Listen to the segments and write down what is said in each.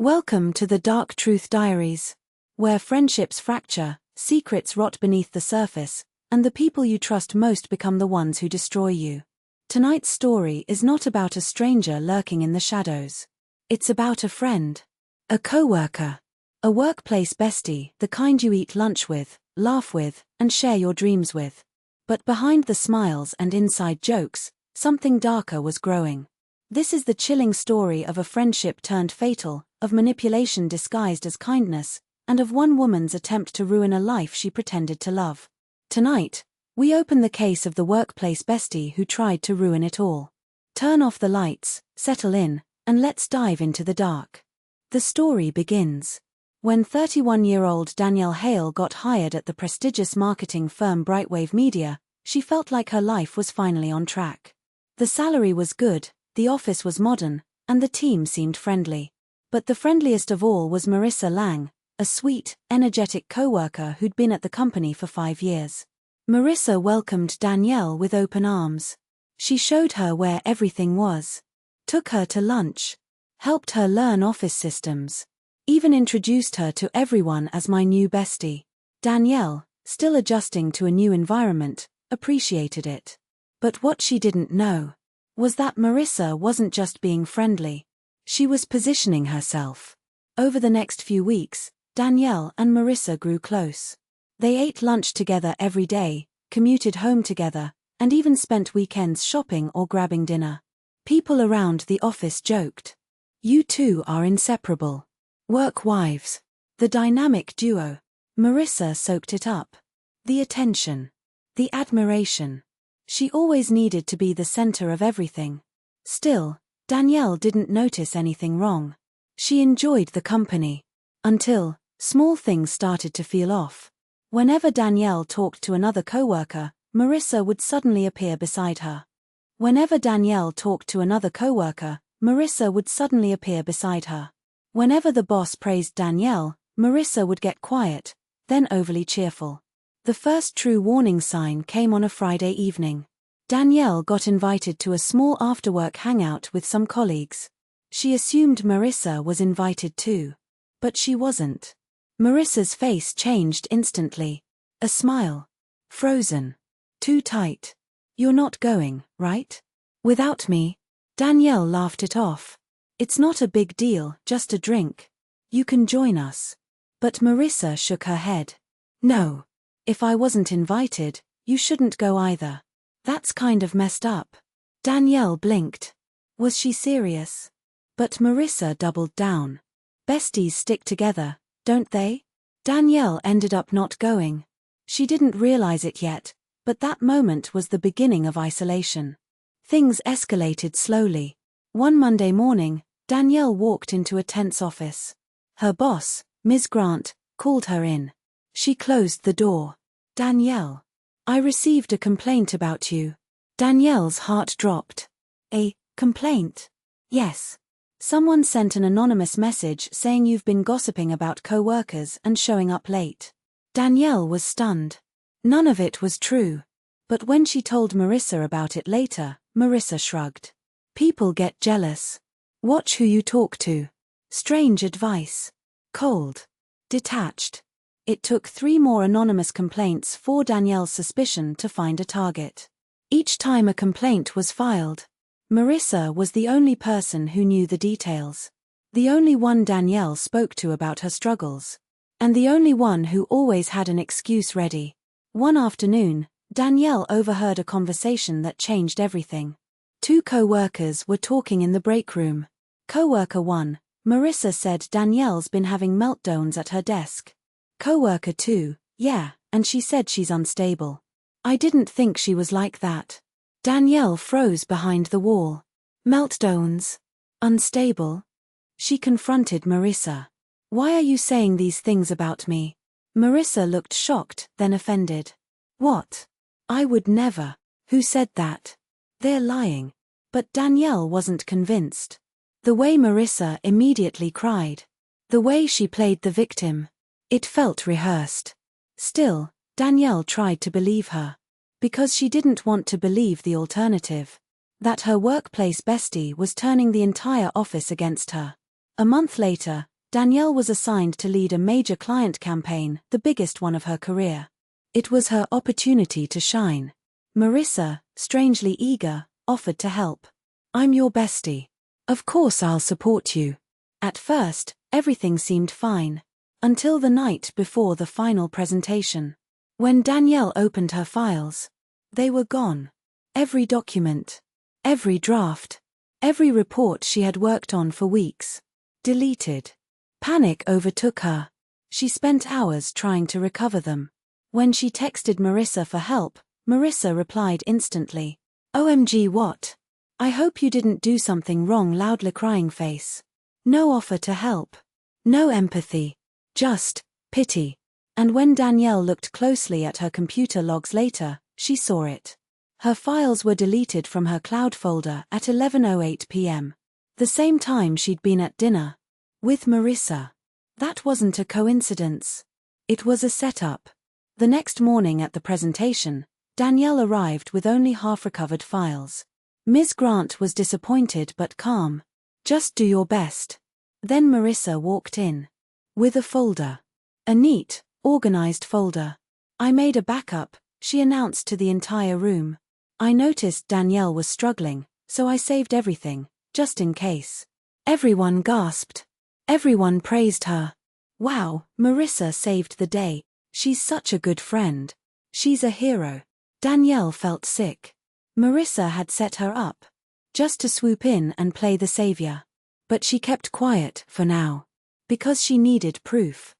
Welcome to the Dark Truth Diaries, where friendships fracture, secrets rot beneath the surface, and the people you trust most become the ones who destroy you. Tonight's story is not about a stranger lurking in the shadows. It's about a friend, a coworker, a workplace bestie, the kind you eat lunch with, laugh with, and share your dreams with. But behind the smiles and inside jokes, something darker was growing. This is the chilling story of a friendship turned fatal, of manipulation disguised as kindness, and of one woman's attempt to ruin a life she pretended to love. Tonight, we open the case of the workplace bestie who tried to ruin it all. Turn off the lights, settle in, and let's dive into the dark. The story begins when 31-year-old Danielle Hale got hired at the prestigious marketing firm Brightwave Media. She felt like her life was finally on track. The salary was good, the office was modern, and the team seemed friendly. But the friendliest of all was Marissa Lang, a sweet, energetic coworker who'd been at the company for 5 years. Marissa welcomed Danielle with open arms. She showed her where everything was, took her to lunch, helped her learn office systems, even introduced her to everyone as my new bestie. Danielle, still adjusting to a new environment, appreciated it. But what she didn't know was that Marissa wasn't just being friendly. She was positioning herself. Over the next few weeks, Danielle and Marissa grew close. They ate lunch together every day, commuted home together, and even spent weekends shopping or grabbing dinner. People around the office joked, "You two are inseparable. Work wives." The dynamic duo. Marissa soaked it up. The attention. The admiration. She always needed to be the center of everything. Still, Danielle didn't notice anything wrong. She enjoyed the company. Until small things started to feel off. Whenever Danielle talked to another coworker, Marissa would suddenly appear beside her. Whenever Danielle talked to another coworker, Marissa would suddenly appear beside her. Whenever the boss praised Danielle, Marissa would get quiet, then overly cheerful. The first true warning sign came on a Friday evening. Danielle got invited to a small after-work hangout with some colleagues. She assumed Marissa was invited too. But she wasn't. Marissa's face changed instantly. A smile. Frozen. Too tight. "You're not going, right? Without me?" Danielle laughed it off. "It's not a big deal, just a drink. You can join us." But Marissa shook her head. "No. If I wasn't invited, you shouldn't go either. That's kind of messed up." Danielle blinked. Was she serious? But Marissa doubled down. "Besties stick together, don't they?" Danielle ended up not going. She didn't realize it yet, but that moment was the beginning of isolation. Things escalated slowly. One Monday morning, Danielle walked into a tense office. Her boss, Ms. Grant, called her in. She closed the door. "Danielle, I received a complaint about you." Danielle's heart dropped. "A complaint?" "Yes. Someone sent an anonymous message saying you've been gossiping about co-workers and showing up late." Danielle was stunned. None of it was true. But when she told Marissa about it later, Marissa shrugged. "People get jealous. Watch who you talk to." Strange advice. Cold. Detached. It took 3 more anonymous complaints for Danielle's suspicion to find a target. Each time a complaint was filed, Marissa was the only person who knew the details. The only one Danielle spoke to about her struggles. And the only one who always had an excuse ready. One afternoon, Danielle overheard a conversation that changed everything. 2 co-workers were talking in the break room. Coworker 1, Marissa said Danielle's been having meltdowns at her desk. Coworker 2, "Yeah, and she said she's unstable. I didn't think she was like that." Danielle froze behind the wall. "Meltdowns? Unstable?" She confronted Marissa. "Why are you saying these things about me?" Marissa looked shocked, then offended. "What? I would never." "Who said that?" "They're lying." But Danielle wasn't convinced. The way Marissa immediately cried. The way she played the victim. It felt rehearsed. Still, Danielle tried to believe her. Because she didn't want to believe the alternative. That her workplace bestie was turning the entire office against her. A month later, Danielle was assigned to lead a major client campaign, the biggest one of her career. It was her opportunity to shine. Marissa, strangely eager, offered to help. "I'm your bestie. Of course I'll support you." At first, everything seemed fine. Until the night before the final presentation. When Danielle opened her files, they were gone. Every document. Every draft. Every report she had worked on for weeks. Deleted. Panic overtook her. She spent hours trying to recover them. When she texted Marissa for help, Marissa replied instantly. "OMG what? I hope you didn't do something wrong." Loudly crying face. No offer to help. No empathy. Just pity. And when Danielle looked closely at her computer logs later, she saw it. Her files were deleted from her cloud folder at 11:08 p.m. The same time she'd been at dinner. With Marissa. That wasn't a coincidence. It was a setup. The next morning at the presentation, Danielle arrived with only half-recovered files. Ms. Grant was disappointed but calm. "Just do your best." Then Marissa walked in. With a folder. A neat, organized folder. "I made a backup," she announced to the entire room. "I noticed Danielle was struggling, so I saved everything, just in case." Everyone gasped. Everyone praised her. "Wow, Marissa saved the day. She's such a good friend. She's a hero." Danielle felt sick. Marissa had set her up. Just to swoop in and play the savior. But she kept quiet, for now. Because she needed proof.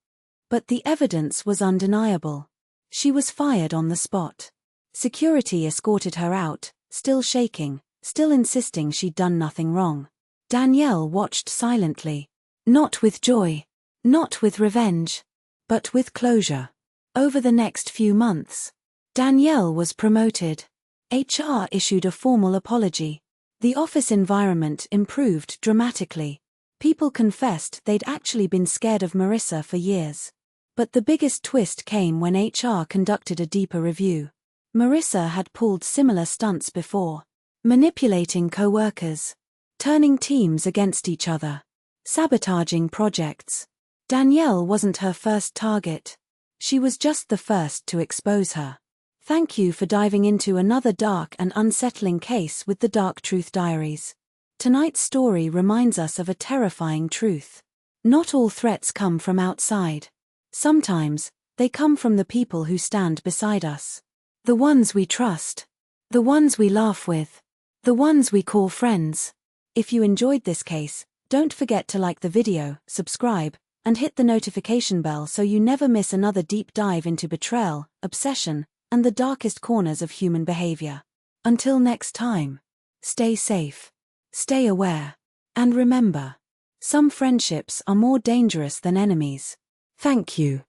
But the evidence was undeniable. She was fired on the spot. Security escorted her out, still shaking, still insisting she'd done nothing wrong. Danielle watched silently. Not with joy. Not with revenge. But with closure. Over the next few months, Danielle was promoted. HR issued a formal apology. The office environment improved dramatically. People confessed they'd actually been scared of Marissa for years. But the biggest twist came when HR conducted a deeper review. Marissa had pulled similar stunts before. Manipulating coworkers. Turning teams against each other. Sabotaging projects. Danielle wasn't her first target. She was just the first to expose her. Thank you for diving into another dark and unsettling case with the Dark Truth Diaries. Tonight's story reminds us of a terrifying truth. Not all threats come from outside. Sometimes, they come from the people who stand beside us. The ones we trust. The ones we laugh with. The ones we call friends. If you enjoyed this case, don't forget to like the video, subscribe, and hit the notification bell so you never miss another deep dive into betrayal, obsession, and the darkest corners of human behavior. Until next time, stay safe, stay aware, and remember, some friendships are more dangerous than enemies. Thank you.